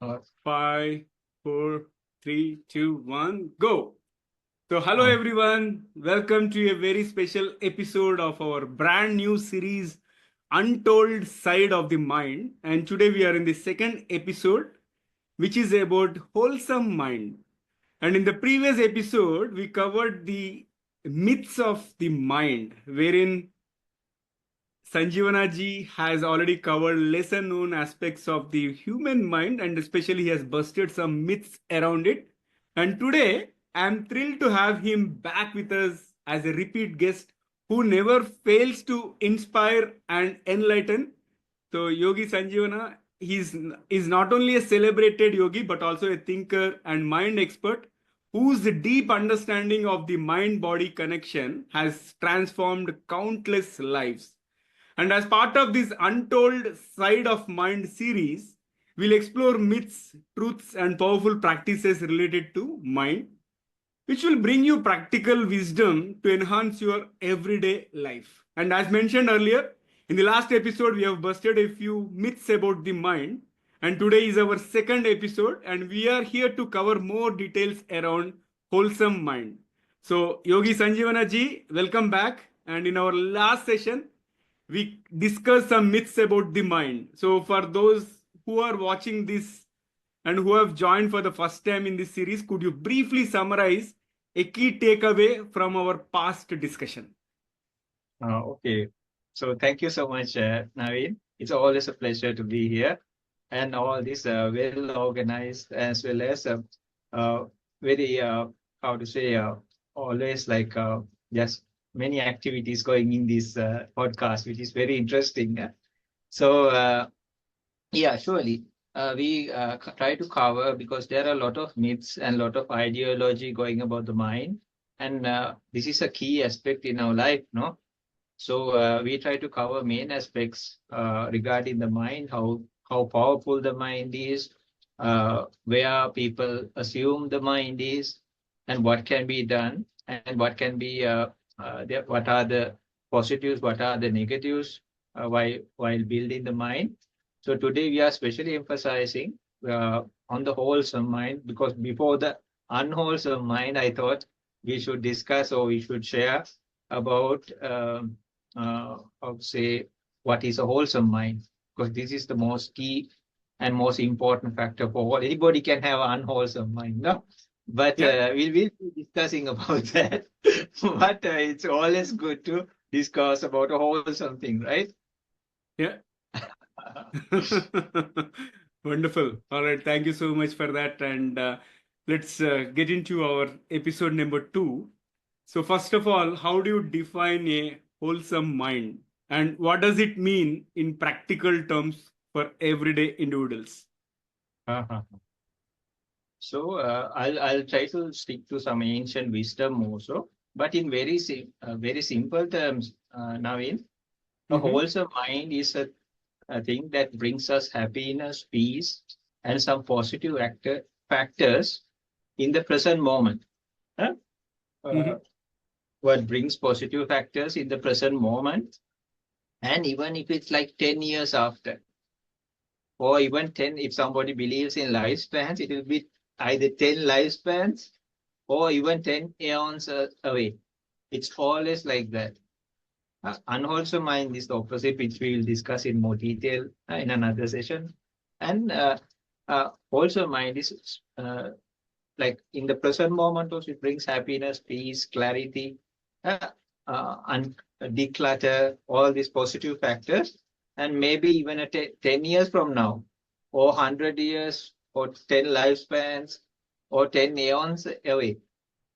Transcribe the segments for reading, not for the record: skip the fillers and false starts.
Five, four, three, two, one, go. So, hello Uh, everyone. Welcome to a very special episode of our brand new series, Untold Side of the Mind. And today we are in the second episode, which is about wholesome mind. And in the previous episode, we covered the myths of the mind, wherein Sanjivana ji has already covered lesser known aspects of the human mind, and especially he has busted some myths around it. And today I'm thrilled to have him back with us as a repeat guest who never fails to inspire and enlighten. So Yogi Sanjivana, is not only a celebrated yogi but also a thinker and mind expert whose deep understanding of the mind body connection has transformed countless lives. And as part of this Untold Side of Mind series, we'll explore myths, truths, and powerful practices related to mind, which will bring you practical wisdom to enhance your everyday life. And as mentioned earlier, in the last episode, we have busted a few myths about the mind. And today is our second episode, and we are here to cover more details around wholesome mind. So, Yogi Sanjeevana ji, welcome back. And in our last session, we discussed some myths about the mind. So, for those who are watching this and who have joined for the first time in this series, could you briefly summarize a key takeaway from our past discussion? okay. So thank you so much, Naveen. It's always a pleasure to be here, and all this well organized as well as uh, very how to say always like just many activities going in this podcast, which is very interesting. So yeah, surely. We try to cover because there are a lot of myths and a lot of ideology going about the mind, and this is a key aspect in our life, no? So we try to cover main aspects regarding the mind, how powerful the mind is, where people assume the mind is, and what can be done, and what can be what are the positives, what are the negatives while building the mind. So today we are especially emphasizing on the wholesome mind because before the unwholesome mind, I thought we should discuss or we should share about. How to say what is a wholesome mind, because this is the most key and most important factor for all. Anybody can have an unwholesome mind, no? But Yeah, we'll be discussing about that. But it's always good to discuss about a wholesome thing, right? yeah. Wonderful. All right. Thank you so much for that. And let's get into our episode number two. So, first of all, how do you define a wholesome mind? And what does it mean in practical terms for everyday individuals? Uh-huh. So I'll try to stick to some ancient wisdom also, but in very simple terms, Naveen, a Mm-hmm. wholesome mind is a thing that brings us happiness, peace, and some positive factors in the present moment. Huh? Uh, Mm-hmm. what brings positive factors in the present moment, and even if it's like 10 years after, or even 10, if somebody believes in lifespans, it will be either 10 lifespans or even 10 aeons away. It's always like that. Unwholesome mind is the opposite, which we will discuss in more detail in another session. And wholesome mind is like in the present moment also, it brings happiness, peace, clarity, uh, and declutter, all these positive factors. And maybe even 10 years from now, or 100 years, or 10 lifespans, or 10 aeons away,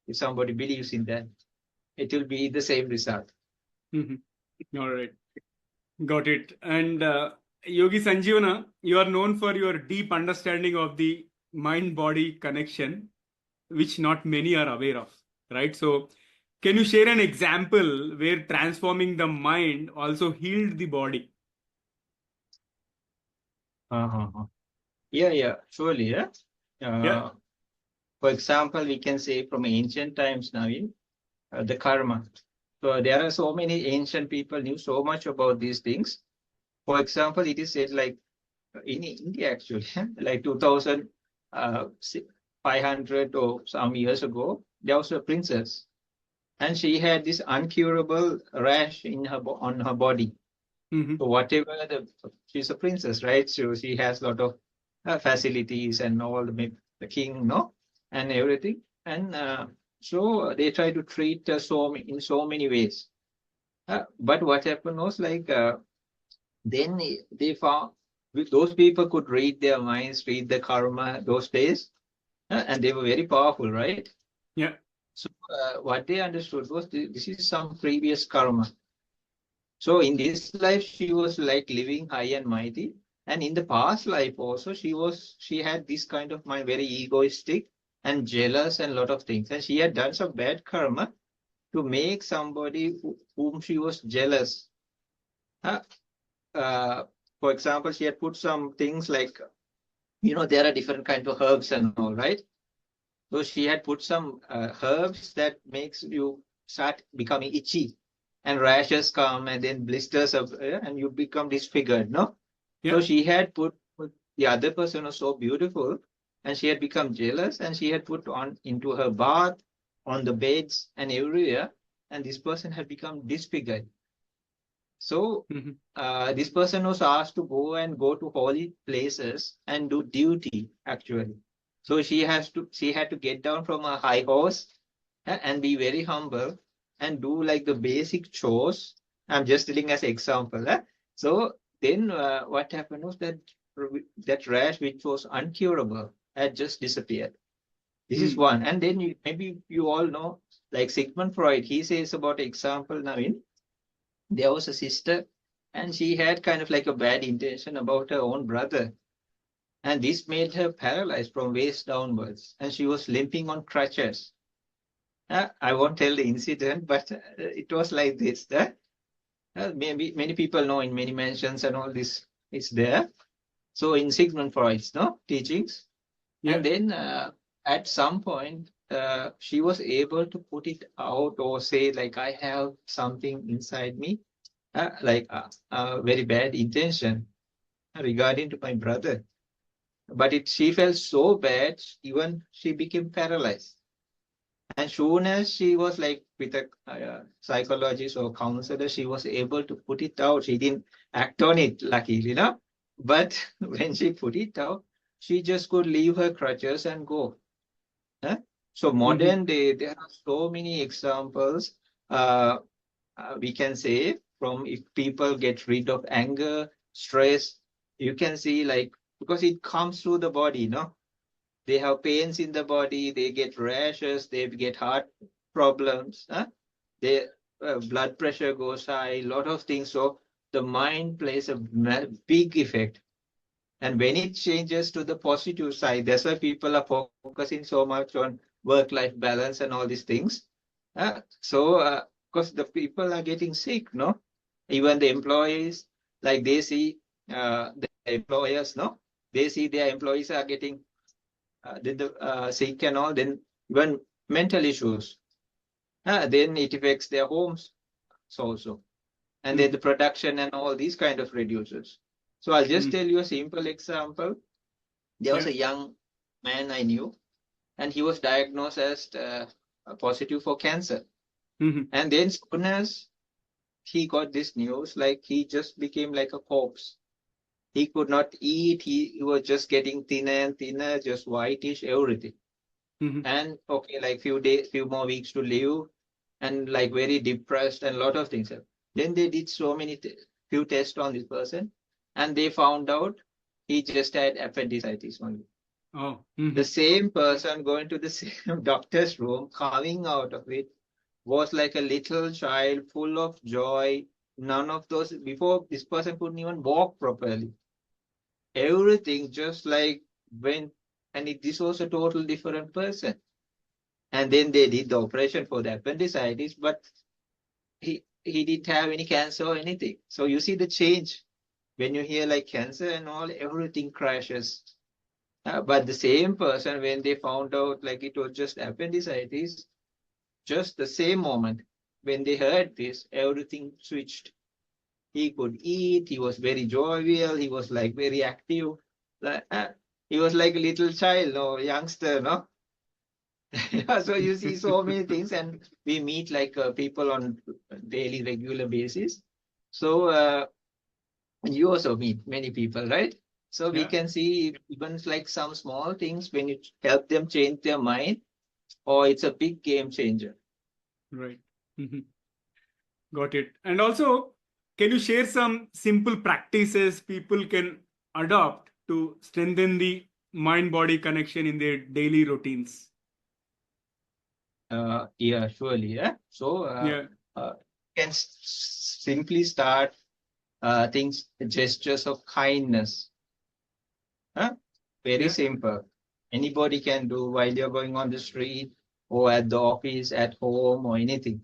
if somebody believes in that, it will be the same result. Mm-hmm. All right. Got it. And Yogi Sanjeevana, you are known for your deep understanding of the mind body connection, which not many are aware of, right? So, can you share an example where transforming the mind also healed the body? Uh-huh. Yeah, yeah, surely. Yeah. Yeah. Uh, for example, we can say from ancient times now, the karma. So there are so many ancient people knew so much about these things. For example, it is said like in India actually, like 2500 or some years ago, there was a princess, and she had this uncurable rash in on her body. Mm-hmm. So whatever she's a princess, right? So she has a lot of facilities and all the king, no, and everything. And so they try to treat her in so many ways. But what happened was like then they found those people could read their minds, read the karma those days, and they were very powerful, right? Yeah. So what they understood was this is some previous karma. So in this life, she was like living high and mighty. And in the past life also, she had this kind of mind, very egoistic and jealous and a lot of things. And she had done some bad karma to make somebody whom she was jealous. Uh, uh, for example, she had put some things like, there are different kinds of herbs and all, right? So she had put some herbs that makes you start becoming itchy and rashes come and then blisters of, and you become disfigured, no? So Yeah. she had put the other person was so beautiful and she had become jealous and she had put on into her bath, on the beds and everywhere, and this person had become disfigured. So Mm-hmm. this person was asked to go to holy places and do duty actually. So she had to get down from a high horse and be very humble and do like the basic chores. I'm just telling as an example. So then what happened was that that rash which was uncurable had just disappeared. This is Mm. one. And then maybe you all know, like Sigmund Freud, he says about example, Naveen, there was a sister and she had kind of like a bad intention about her own brother. And this made her paralyzed from waist downwards. And she was limping on crutches. I won't tell the incident, but it was like this. Maybe many people know in many mentions and all this is there. So in Sigmund Freud's teachings, and Yeah. then at some point she was able to put it out or say like I have something inside me, like a very bad intention regarding to my brother. But she felt so bad, even she became paralyzed. And soon as she was like with a psychologist or counselor, she was able to put it out. She didn't act on it, luckily. But when she put it out, she just could leave her crutches and go. Huh? So Mm-hmm. modern day, there are so many examples. Uh, we can say from if people get rid of anger, stress, you can see like because it comes through the body. They have pains in the body, they get rashes, they get heart problems, their blood pressure goes high, a lot of things. So the mind plays a big effect. And when it changes to the positive side, that's why people are focusing so much on work-life balance and all these things. So, because the people are getting sick, no? Even the employees, like they see the employers, no? They see their employees are getting sick and all, then even mental issues, then it affects their homes also. And then Mm-hmm. the production and all these kind of reduces. So I'll just Mm. tell you a simple example. There was Yeah. a young man I knew, and he was diagnosed as positive for cancer. Mm-hmm. And then soon as he got this news, like he just became like a corpse. He could not eat. He was just getting thinner and thinner, just whitish, everything. Mm-hmm. And okay, like few more weeks to live, and like very depressed and a lot of things. Then they did so many few tests on this person, and they found out he just had appendicitis only. Oh. The Mm-hmm. same person going to the same doctor's room, coming out of it, was like a little child, full of joy. None of those before this person couldn't even walk properly. Everything just like went, and this was a total different person. And then they did the operation for the appendicitis, but he didn't have any cancer or anything. So you see the change when you hear like cancer and all, everything crashes. But the same person, when they found out like it was just appendicitis, just the same moment when they heard this, everything switched. He could eat. He was very jovial. He was like very active. Like, he was like a little child or youngster, no? Yeah, so you see so many things, and we meet like people on daily, regular basis. So you also meet many people, right? So we Yeah. can see even like some small things when you help them change their mind, or it's a big game changer. Right. Mhm. Got it. And also, can you share some simple practices people can adopt to strengthen the mind body connection in their daily routines? Yeah, surely. Yeah. So Yeah. uh, can simply start things, gestures of kindness. Huh? Very Yeah. simple. Anybody can do while you're going on the street or at the office, at home, or anything.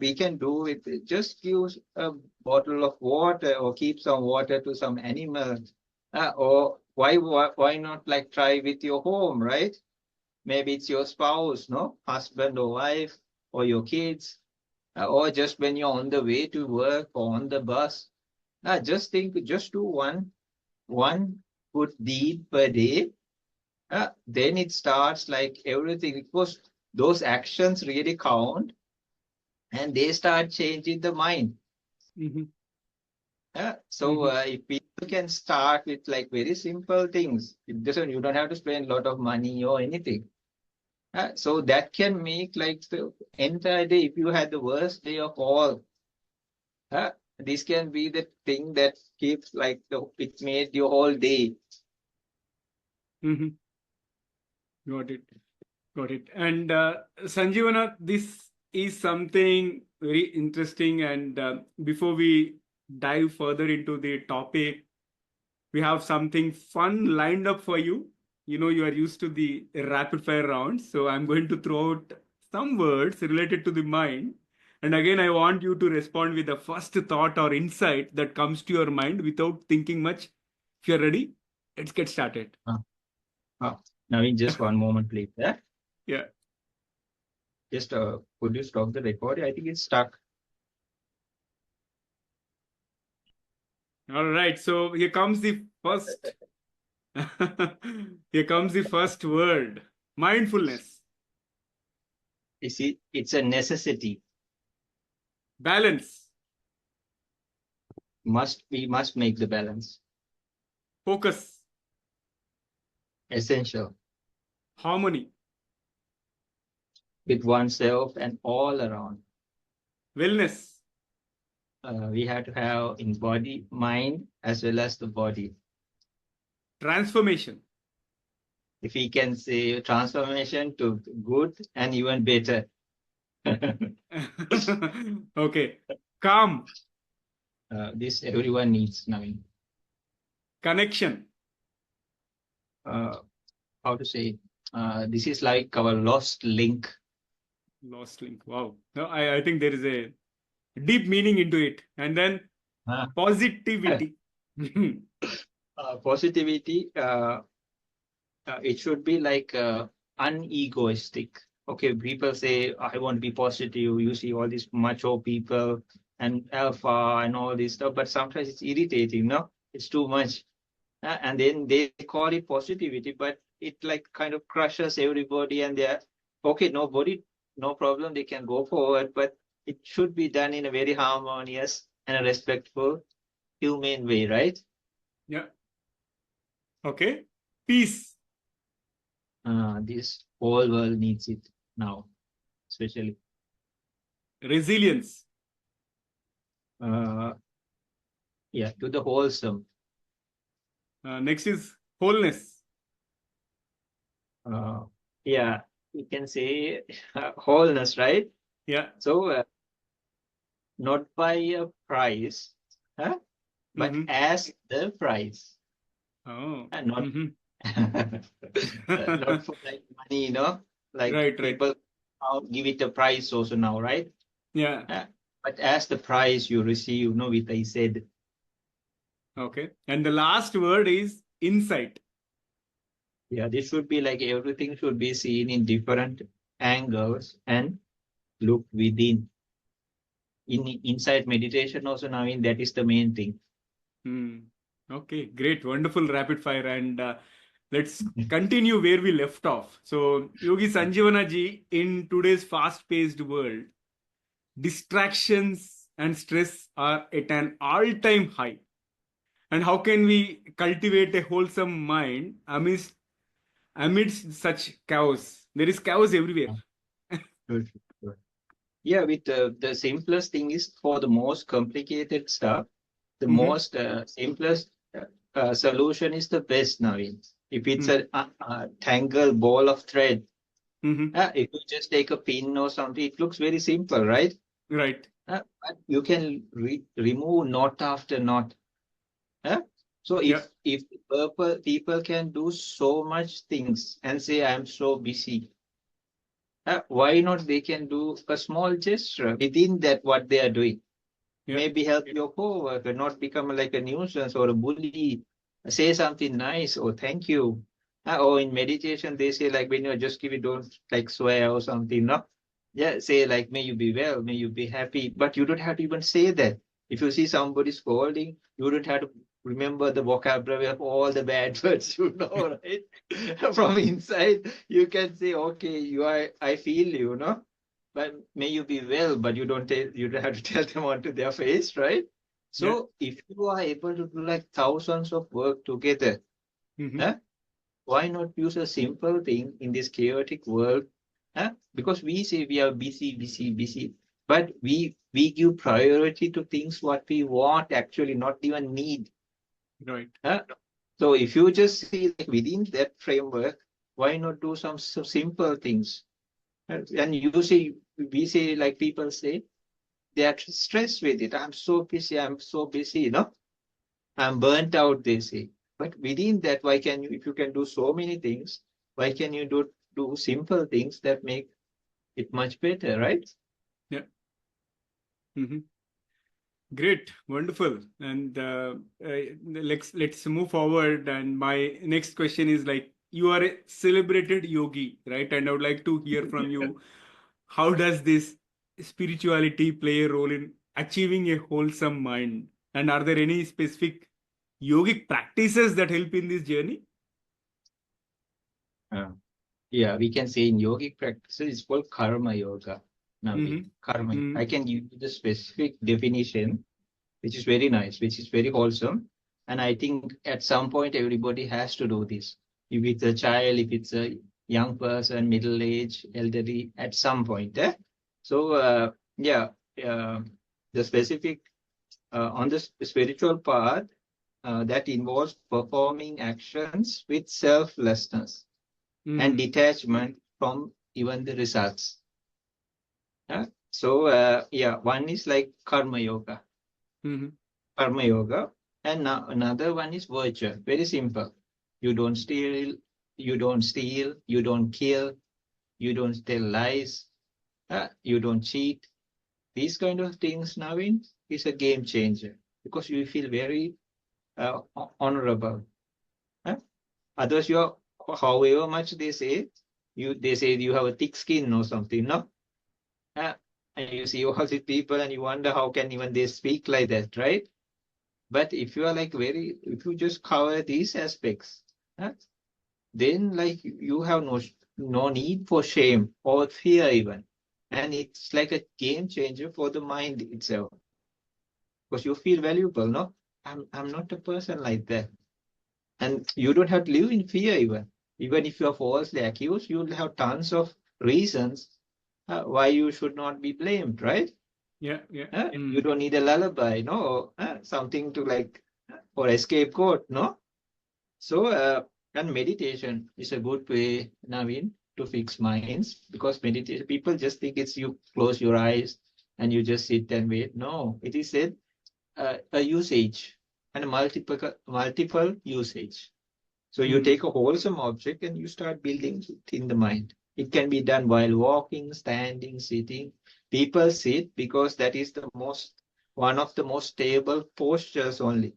We can do it. Just use a bottle of water or keep some water to some animal. Or why not like try with your home, right? Maybe it's your spouse, no? Husband or wife or your kids. Or just when you're on the way to work or on the bus. Just think, just do one good deed per day. Then it starts like everything, because those actions really count, and they start changing the mind. Mm-hmm. So Mm-hmm. if people can start with like very simple things, you don't have to spend a lot of money or anything. So that can make like the entire day. If you had the worst day of all, uh, this can be the thing that keeps like it made your whole day. Mm-hmm. Got it. Got it. And Sanjeevana, this is something very interesting. And before we dive further into the topic, we have something fun lined up for you. You know, you are used to the rapid fire rounds. So I'm going to throw out some words related to the mind. And again, I want you to respond with the first thought or insight that comes to your mind without thinking much. If you're ready, let's get started. Uh, uh, Now, in just one moment, please. Yeah. Just could you stop the recording? I think it's stuck. All right. So here comes the first. Here comes the first word, mindfulness, You see, it's a necessity. balance, We must make the balance focus, essential harmony, with oneself and all around. wellness, We have to have in body, mind, as well as the body. transformation. If we can say transformation to good and even better. Okay. Calm, This everyone needs now. connection, Uh, how to say? This is like our lost link. lost link. Wow. No, I think there is a deep meaning into it. And then Uh, positivity. Positivity. It should be like unegoistic. Okay, people say, I want to be positive. You see all these macho people and alpha and all this stuff, but sometimes it's irritating, no? It's too much. And then they call it positivity, but it like kind of crushes everybody, and they're okay, nobody, no problem, they can go forward, but it should be done in a very harmonious and a respectful, humane way, right? Yeah. Okay. Peace, This whole world needs it now, especially. resilience, Uh, yeah, to the wholesome. next is wholeness. Uh, yeah, you can say wholeness, right? Yeah. So, not by a price, huh? But Mm-hmm. as the price, Oh. not Mm-hmm. not for like money, like Right, right. people give it a price also now, right? Yeah. Uh, but as the price you receive, with I said, Okay. And the last word is insight. yeah, this should be like everything should be seen in different angles and look within. inside meditation also, Naveen, that is the main thing. Hmm. Okay, great, wonderful rapid fire, and let's continue where we left off. So, Yogi Sanjivana ji, in today's fast-paced world, distractions and stress are at an all-time high. And how can we cultivate a wholesome mind amidst such chaos? There is chaos everywhere. Good, good. Yeah, with the simplest thing is for the most complicated stuff, the Hmm. most simplest solution is the best, Naveen. If it's Hmm. a tangled ball of thread, Hmm. if you just take a pin or something, it looks very simple, right? Right. But you can remove knot after knot. Huh? So Yeah. if people can do so much things and say I'm so busy, why not they can do a small gesture within that what they are doing? Yeah. Maybe help your coworker, not become like a nuisance or a bully. Say something nice or thank you. Or in meditation, they say like when you just give it, don't like swear or something. No, yeah, say like may you be well, may you be happy. But you don't have to even say that. If you see somebody scolding, you don't have to remember the vocabulary of all the bad words, right? From inside, you can say, okay, I feel you, no? But may you be well, but you don't have to tell them onto their face, right? Yeah. So if you are able to do like thousands of work together, Hmm. huh, why not use a simple thing in this chaotic world? Huh? Because we say we are busy, busy, busy, but we give priority to things what we want actually not even need. Right. Huh? So if you just see like within that framework, why not do some simple things? And you say we say like people say they are stressed with it. I'm so busy, I'm burnt out, they say. But within that, why can you, if you can do so many things, why can you do simple things that make it much better, right? Yeah. Hmm. Great, wonderful, and let's move forward. And my next question is like, you are a celebrated yogi, right? And I would like to hear from you. How does this spirituality play a role in achieving a wholesome mind? And are there any specific yogic practices that help in this journey? Uh, yeah, we can say in yogic practices, it's called karma yoga. Navi, Mm-hmm. karma. Mm-hmm. I can give you the specific definition, which is very nice, which is very wholesome. And I think at some point, everybody has to do this. If it's a child, if it's a young person, middle age, elderly, at some point. So, yeah, uh, the specific on the spiritual path that involves performing actions with selflessness and Mm-hmm. detachment from even the results. So, yeah, one is like karma yoga Mm-hmm. karma yoga. And now another one is virtue. Very simple. You don't steal, you don't kill, you don't tell lies, you don't cheat. These kind of things, Naveen, is a game changer because you feel very honorable. Huh? Others, however much they say you have a thick skin or something, no? Uh, and you see all these people and you wonder how can even they speak like that, right? But if you are like if you just cover these aspects, huh, then like you have no need for shame or fear even. And it's like a game changer for the mind itself because you feel valuable, no? I'm not a person like that. And you don't have to live in fear even. Even if you are falsely accused, you'll have tons of reasons why you should not be blamed, right? Yeah. Yeah. You Mm. don't need a lullaby, no? Or, something to like, or a scapegoat, no? So, and meditation is a good way, Naveen, to fix minds because meditation, people just think it's you close your eyes and you just sit and wait. No, it is a usage and a multiple usage. So you Mm. take a wholesome object and you start building it in the mind. It can be done while walking, standing, sitting. People sit because that is one of the most stable postures only.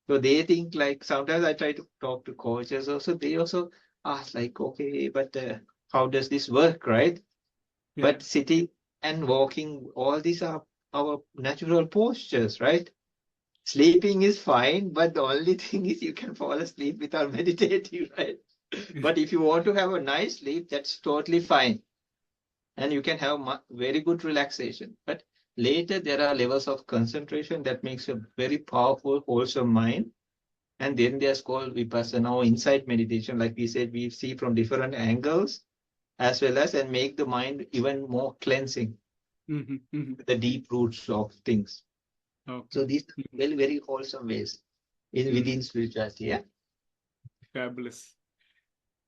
So they think like sometimes I try to talk to coaches also. They also ask like, okay, but how does this work, right? Yeah. But sitting and walking, all these are our natural postures, right? Sleeping is fine, but the only thing is you can fall asleep without meditating, right? But if you want to have a nice sleep, that's totally fine. And you can have very good relaxation. But later, there are levels of concentration that makes a very powerful, wholesome mind. And then there's called vipassana or insight meditation. Like we said, we see from different angles as well as and make the mind even more cleansing, Mhm, mhm. the deep roots of things. So Okay. these are Mhm, very, very wholesome ways mhm. within spirituality. Yeah. Fabulous.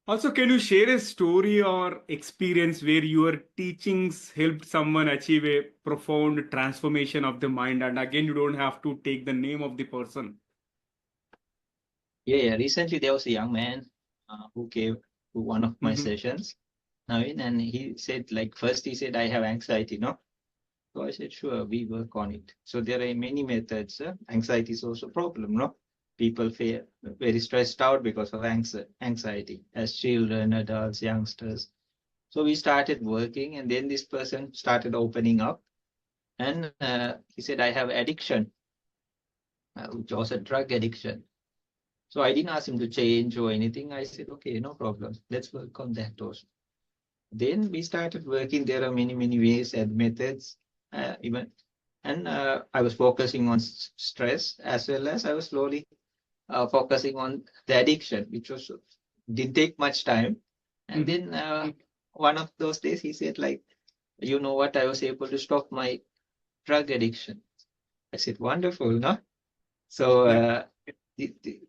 Also, can you share a story or experience where your teachings helped someone achieve a profound transformation of the mind? And again, you don't have to take the name of the person. Yeah, yeah. Recently, there was a young man who came to one of my Mhm. sessions, Naveen, and he said, like, first he said, I have anxiety, no? So I said, sure, we work on it. So there are many methods. Anxiety is also a problem, no? People feel very stressed out because of anxiety as children, adults, youngsters. So we started working, and then this person started opening up. And he said, I have addiction, which was a drug addiction. So I didn't ask him to change or anything. I said, okay, no problem. Let's work on that also. Then we started working. There are many, many ways and methods, even. And I was focusing on stress as well as I was slowly focusing on the addiction, which was didn't take much time. And Mhm. then one of those days he said, like, you know what, I was able to stop my drug addiction. I said, wonderful, no? So Yeah.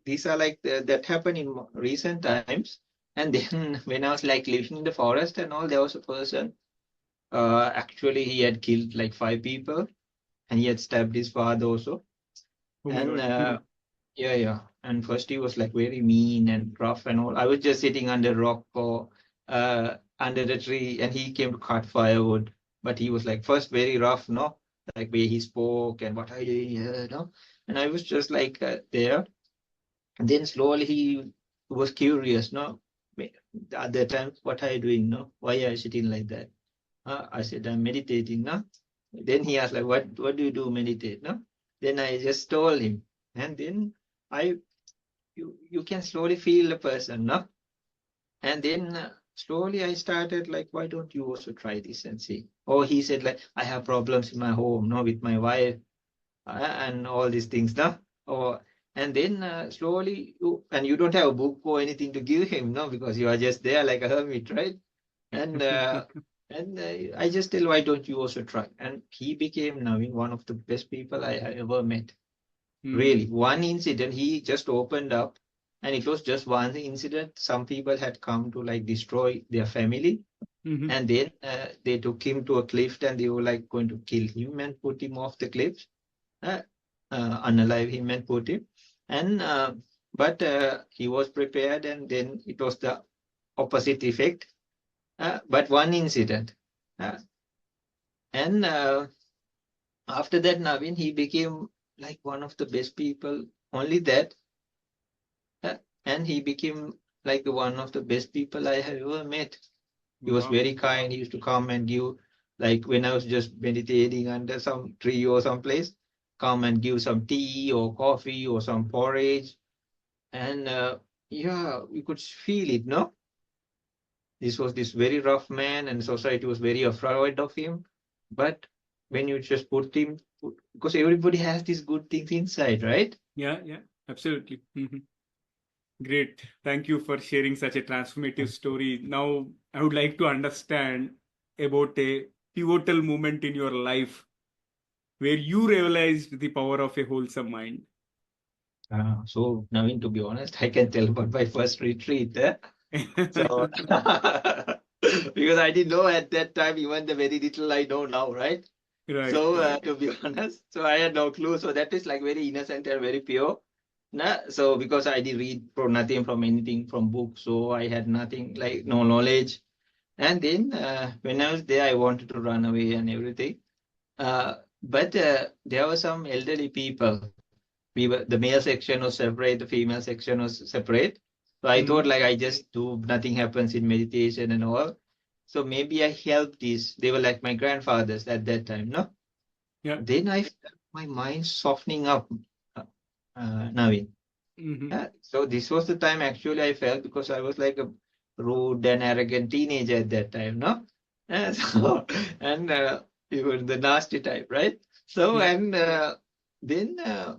these are like that happened in recent times. And then when I was like living in the forest and all, there was a person. Actually, he had killed like 5 people, and he had stabbed his father also. Oh my And God. Mhm. yeah, yeah. And first he was like very mean and rough and all. I was just sitting under rock or under the tree, and he came to cut firewood. But he was like first very rough, no, like way he spoke and what are you doing here, no. And I was just like there. And then slowly he was curious, no. The other time, what are you doing, no? Why are you sitting like that? I said, I'm meditating, no? Then he asked, like, what do you do meditate, no? Then I just told him. And then I you can slowly feel the person, no? And then slowly I started like, why don't you also try this and see? Or he said, like, I have problems in my home, no, with my wife and all these things, no? Or and then slowly and you don't have a book or anything to give him, no, because you are just there like a hermit, right? And I just tell, why don't you also try? And he became Naveen one of the best people I have ever met. Really, Mhm. one incident, he just opened up, and it was just one incident. Some people had come to like destroy their family, Mhm. and then they took him to a cliff, and they were like going to kill him and put him off the cliff, uh, unalive him and put him. And but he was prepared, and then it was the opposite effect. But one incident. Uh, and after that, Naveen, he became like one of the best people. Only that, uh, and he became like one of the best people I have ever met. He was Wow. very kind. He used to come and give, like when I was just meditating under some tree or some place, come and give some tea or coffee or some porridge. And yeah, you could feel it, no? This was this very rough man, and society was very afraid of him. But when you just because everybody has these good things inside, right? Yeah, yeah, absolutely. Mhm. Great. Thank you for sharing such a transformative story. Now, I would like to understand about a pivotal moment in your life where you realized the power of a wholesome mind. So, Naveen, to be honest, I can tell about my first retreat. So, because I didn't know at that time, even the very little I know now, right? Right, So, right. to be honest, so I had no clue. So that is like very innocent and very pure. Nah, so because I did read from nothing from anything from books, so I had nothing like no knowledge. And then when I was there, I wanted to run away and everything. But there were some elderly people. The male section was separate, the female section was separate. So I thought Mhm. like I just do nothing happens in meditation and all. So maybe I helped these. They were like my grandfathers at that time, no? Yeah. then I felt my mind softening up, uh, Naveen. Mm-hmm. So this was the time actually I felt, because I was like a rude and arrogant teenager at that time, no? So, and you were the nasty type, right? So, Yeah. and then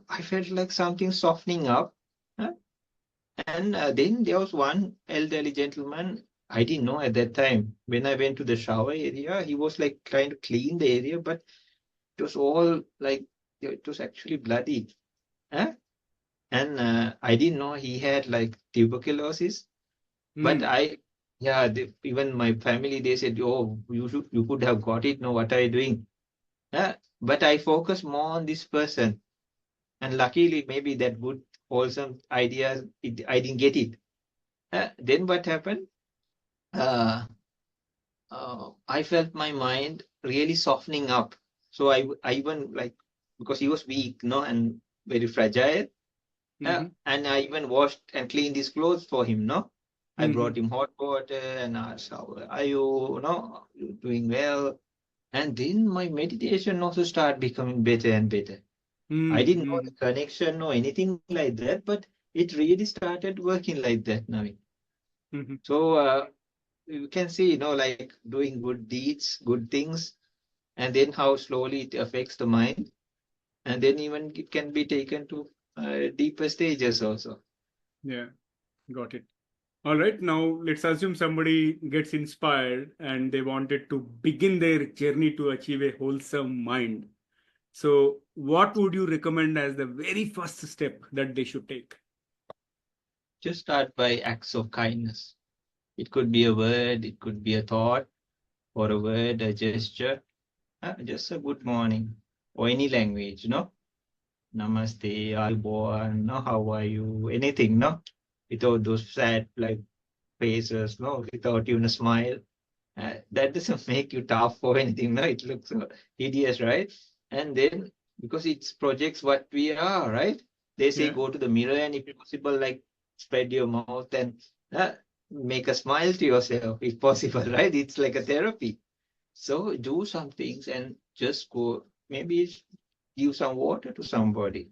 I felt like something softening up. uh, And then there was one elderly gentleman. I didn't know at that time. When I went to the shower area, he was like trying to clean the area, but it was all like, it was actually bloody. Huh? And I didn't know he had like tuberculosis. But Mm. yeah, even my family, they said, "Oh, you could have got it. No, what are you doing?" Yeah, but I focused more on this person, and luckily, maybe that good, wholesome idea, I didn't get it. Then what happened? Uh, I felt my mind really softening up. So I even like, because he was weak, no, and very fragile. Mm-hmm. And I even washed and cleaned his clothes for him, no? I Mm-hmm. brought him hot water and asked, "How are you? No, you doing well?" And then my meditation also started becoming better and better. I didn't know Mm-hmm. the connection or anything like that, but it really started working like that, Naveen. Mm-hmm. So you can see, like doing good deeds, good things, and then how slowly it affects the mind, and then even it can be taken to deeper stages also. Yeah. Got it. All right, now let's assume somebody gets inspired and they wanted to begin their journey to achieve a wholesome mind. So, what would you recommend as the very first step that they should take? Just start by acts of kindness. It could be a word, it could be a thought, or a word, a gesture, just a good morning, or any language, no? Namaste, Ayubowan, no? How are you? Anything, no? Without those sad like faces, no? Without even a smile. That doesn't make you tough or anything, no? It looks hideous, right? And then, because it projects what we are, right? They say Yeah. go to the mirror and if possible, like spread your mouth and uh, make a smile to yourself if possible, right? It's like a therapy. So do some things and just go, maybe give some water to somebody,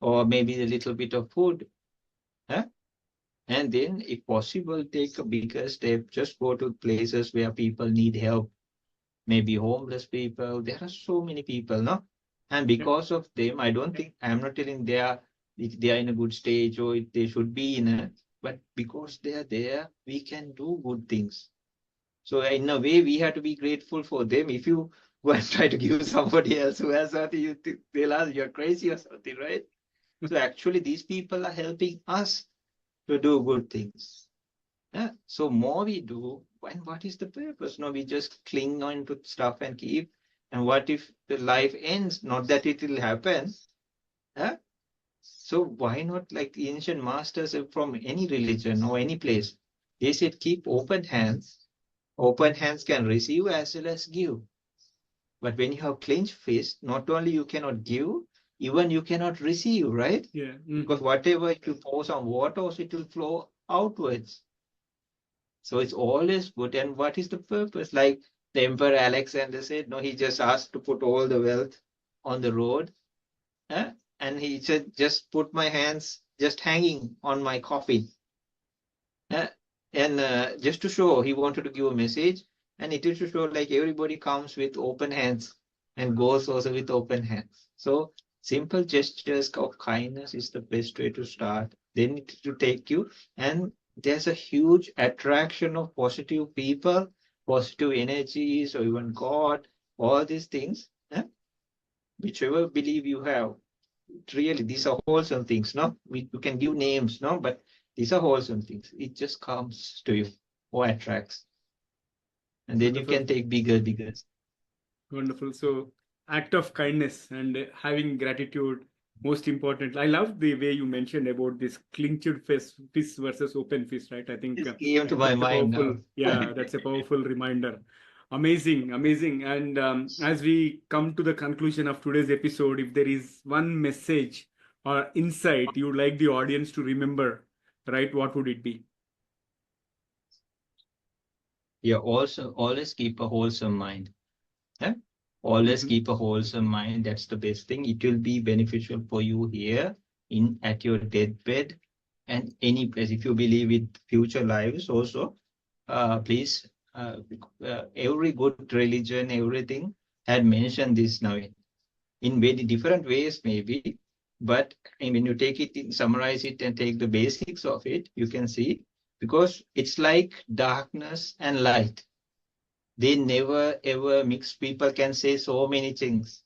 or maybe a little bit of food. Huh? And then, if possible, take a bigger step. Just go to places where people need help, maybe homeless people. There are so many people, no? And Yeah. because of them, I don't think, I'm not telling they are in a good stage or they should be in a, but because they are there, we can do good things. So in a way, we have to be grateful for them. If you go and try to give somebody else who has something, they'll ask you're crazy or something, right? So actually, these people are helping us to do good things. Yeah. So more we do, and what is the purpose? No, we just cling on to stuff and keep. And what if the life ends? Not that it will happen. Yeah. So why not, like the ancient masters from any religion or any place? They said keep open hands. Open hands can receive as well as give. But when you have clenched fist, not only you cannot give, even you cannot receive, right? Yeah. Because Mm-hmm. whatever, if you pour some water, also it will flow outwards. So it's always good. And what is the purpose? Like the Emperor Alexander said, no, he just asked to put all the wealth on the road. eh? And he said, just put my hands just hanging on my coffin. eh? And just to show, he wanted to give a message. And it is to show like everybody comes with open hands and goes also with open hands. So simple gestures of kindness is the best way to start. Then it to take you, and there's a huge attraction of positive people, positive energies, or even God, all these things, whichever belief you have. Really, these are wholesome things, no? You can give names, no? But these are wholesome things. It just comes to you or attracts. And then you Wonderful. can take bigger. Wonderful. So, act of kindness and having gratitude, most important. I love the way you mentioned about this clenched fist versus open fist, right? I think Just came to my that's a mind powerful, now. yeah, that's a powerful reminder. Amazing, amazing. And as we come to the conclusion of today's episode, if there is one message or insight you would like the audience to remember, right, what would it be? You also always keep a wholesome mind. Yeah? Always Mm-hmm. keep a wholesome mind. That's the best thing. It will be beneficial for you here in at your deathbed and any place. If you believe with future lives also, please, every good religion, everything had mentioned this now in very different ways, maybe. But when you take it, summarize it, and take the basics of it, you can see because it's like darkness and light. They never ever mix. People can say so many things.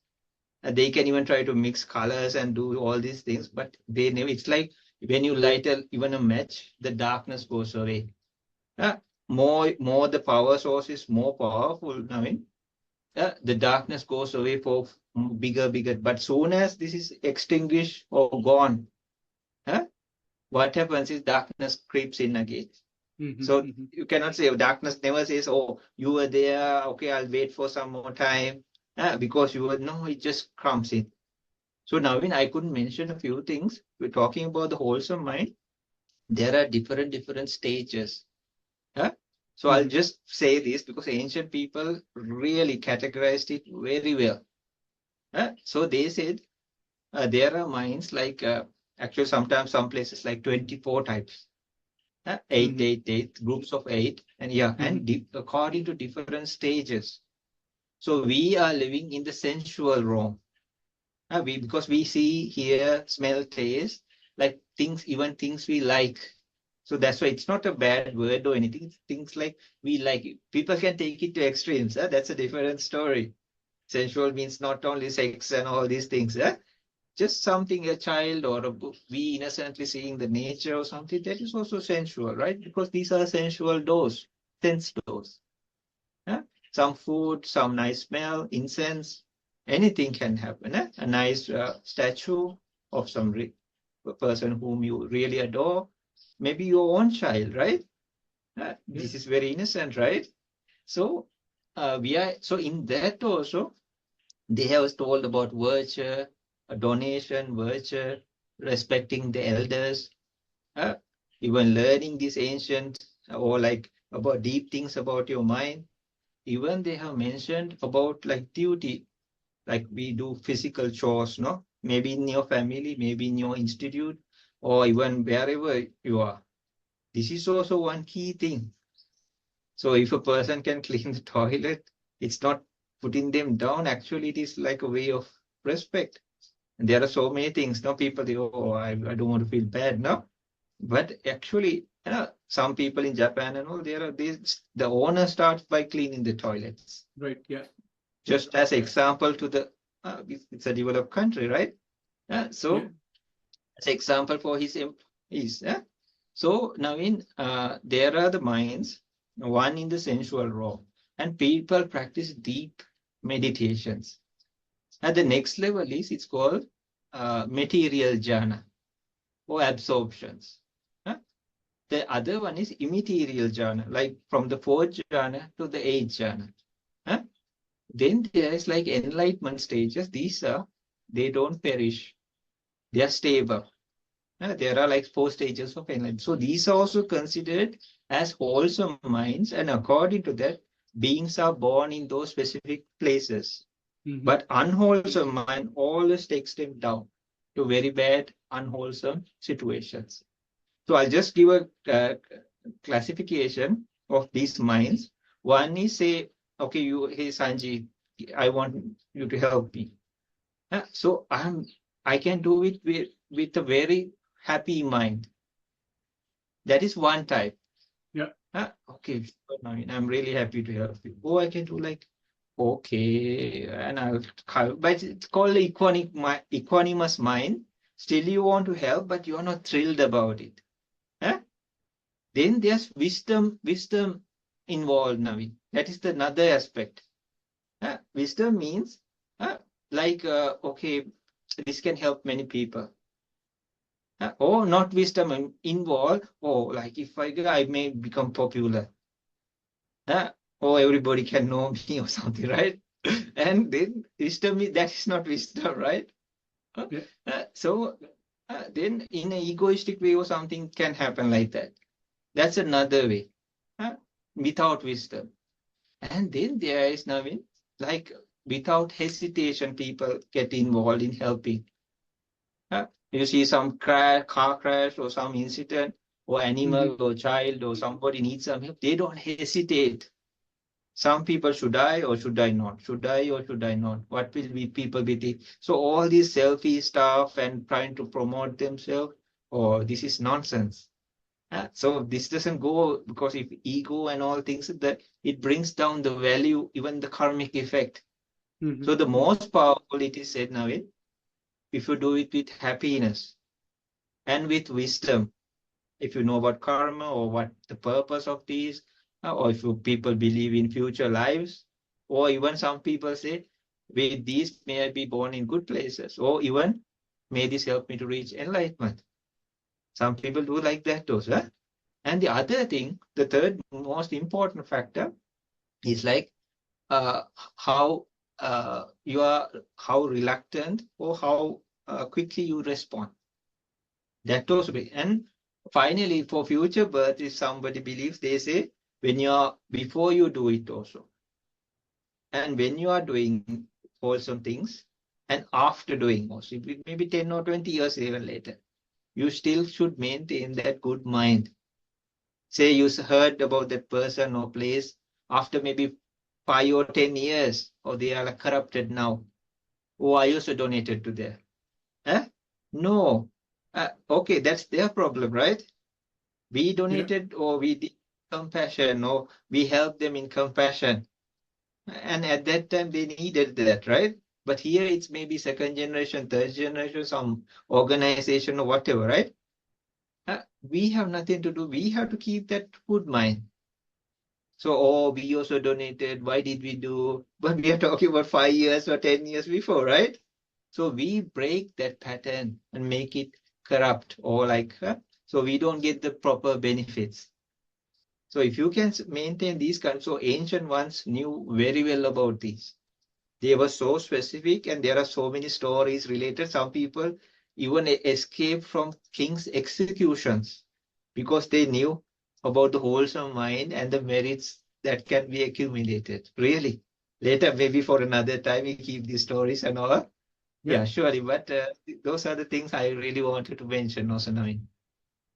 They can even try to mix colors and do all these things, but they never. It's like when you light even a match, the darkness goes away. Uh, more the power source is more powerful. I mean, the darkness goes away for bigger. But soon as this is extinguished or gone, uh, what happens is darkness creeps in again. Mm-hmm. So Mm-hmm. you cannot say darkness never says, "Oh, you were there. Okay, I'll wait for some more time." Because you were no, it just comes in. So Naveen, I could mention a few things. We're talking about the wholesome mind. There are different stages. Huh? So I'll Mm-hmm. just say this because ancient people really categorized it very well. So they said there are minds like actually sometimes some places like 24 types. Eight, Mm-hmm. eight, eight, groups of eight, and yeah, Mm-hmm. and according to different stages. So we are living in the sensual realm. Because we see, hear, smell, taste, like things, even things we like. So that's why it's not a bad word or anything. It's things like we like it. People can take it to extremes. That's a different story. Sensual means not only sex and all these things. Just something a child or a book, we innocently seeing the nature or something, that is also sensual, right? Because these are sensual doors, sense doors. Yeah? Some food, some nice smell, incense, anything can happen. A nice statue of some person whom you really adore, maybe your own child, right? Yeah. This is very innocent, right? So we are so in that also they have told about virtue, donation, virtue, respecting the elders, uh, even learning these ancient or like about deep things about your mind. Even they have mentioned about like duty, like we do physical chores, no? Maybe in your family, maybe in your institute, or even wherever you are. This is also one key thing. So if a person can clean the toilet, it's not putting them down. Actually, it is like a way of respect. And there are so many things. No, people think, oh, I don't want to feel bad. No, but actually, some people in Japan and all, there are these. The owner starts by cleaning the toilets. Right. Yeah. Just as example to the, it's a developed country, right? Yeah. So as example for his employees. So now in there are the minds, one in the sensual realm, and people practice deep meditations. At the next level is it's called material jhana or absorptions. Uh, The other one is immaterial jhana, like from the fourth jhana to the eighth jhana. Uh, Then there is like enlightenment stages. These are, they don't perish. They are stable. There are like four stages of enlightenment. So these are also considered as wholesome minds. And according to that, beings are born in those specific places. Mm-hmm. But unwholesome mind always takes them down to very bad, unwholesome situations. So I'll just give a classification of these minds. One is say, okay, hey Sanji, I want you to help me. So I can do it with a very happy mind. That is one type. Yeah. Okay, sure, Naveen, I'm really happy to help you. Oh, I can do like, okay, and but it's called the equanimous mind. Still, you want to help, but you're not thrilled about it. Huh? Then there's wisdom involved, Naveen. That is the another aspect. Wisdom means, uh, like, okay, this can help many people. Or not wisdom involved, or like if I may become popular. uh, or everybody can know me or something, right? And then wisdom is that is not wisdom, right? Uh, Yeah. so then in an egoistic way or something can happen like that. That's another way, uh, without wisdom. And then there is Naveen, like without hesitation, people get involved in helping. You see some car crash or some incident, or Mhm. animal or child or somebody needs some help, they don't hesitate. Some people, should I or should I not? Should I or should I not? What will be people be thinking? So all this selfie stuff and trying to promote themselves, oh, this is nonsense. So this doesn't go, because if ego and all things, that it brings down the value, even the karmic effect. So Mhm. the most powerful, it is said, Naveen, if you do it with happiness and with wisdom, if you know about karma or what the purpose of these, or if you, people believe in future lives, or even some people say, with these may I be born in good places, or even may this help me to reach enlightenment. Some people do like that also. Huh? And the other thing, the third most important factor is like uh, how you are, how reluctant or how quickly you respond. That also be. And finally, for future birth, if somebody believes, they say, when you are, before you do it also, and when you are doing wholesome things, and after doing also, maybe 10 or 20 years even later, you still should maintain that good mind. Say you heard about that person or place after maybe 5 or 10 years, or they are like corrupted now. Oh, I also donated to there. Eh? No. Okay, that's their problem, right? We Yeah. donated, or we did compassion, or we helped them in compassion. And at that time, they needed that, right? But here it's maybe second generation, third generation, some organization or whatever, right? We have nothing to do. We have to keep that good mind. So, oh, we also donated. Why did we do? But we are talking about 5 years or 10 years before, right? So we break that pattern and make it corrupt, or like, so we don't get the proper benefits. So if you can maintain these kinds, so ancient ones knew very well about these. They were so specific, and there are so many stories related. Some people even escaped from king's executions because they knew about the wholesome mind and the merits that can be accumulated. Really. Later, maybe for another time, we keep these stories and all. Yeah. Yeah, surely. But those are the things I really wanted to mention also, Naveen.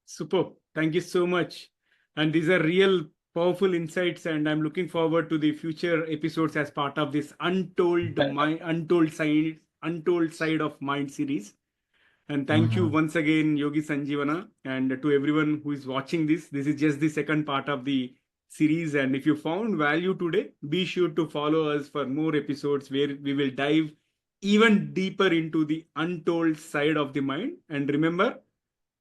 Superb. Thank you so much. And these are real powerful insights, and I'm looking forward to the future episodes as part of this untold side of mind series. And thank you Uh-huh. once again, Yogi Sanjeevana, and to everyone who is watching this. This is just the second part of the series. And if you found value today, be sure to follow us for more episodes where we will dive even deeper into the untold side of the mind. And remember,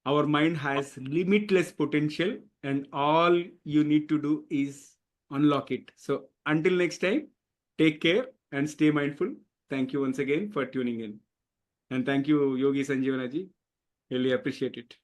our mind has limitless potential, and all you need to do is unlock it. So, until next time, take care and stay mindful. Thank you once again for tuning in. And thank you, Yogi Sanjeevanaji. Really appreciate it.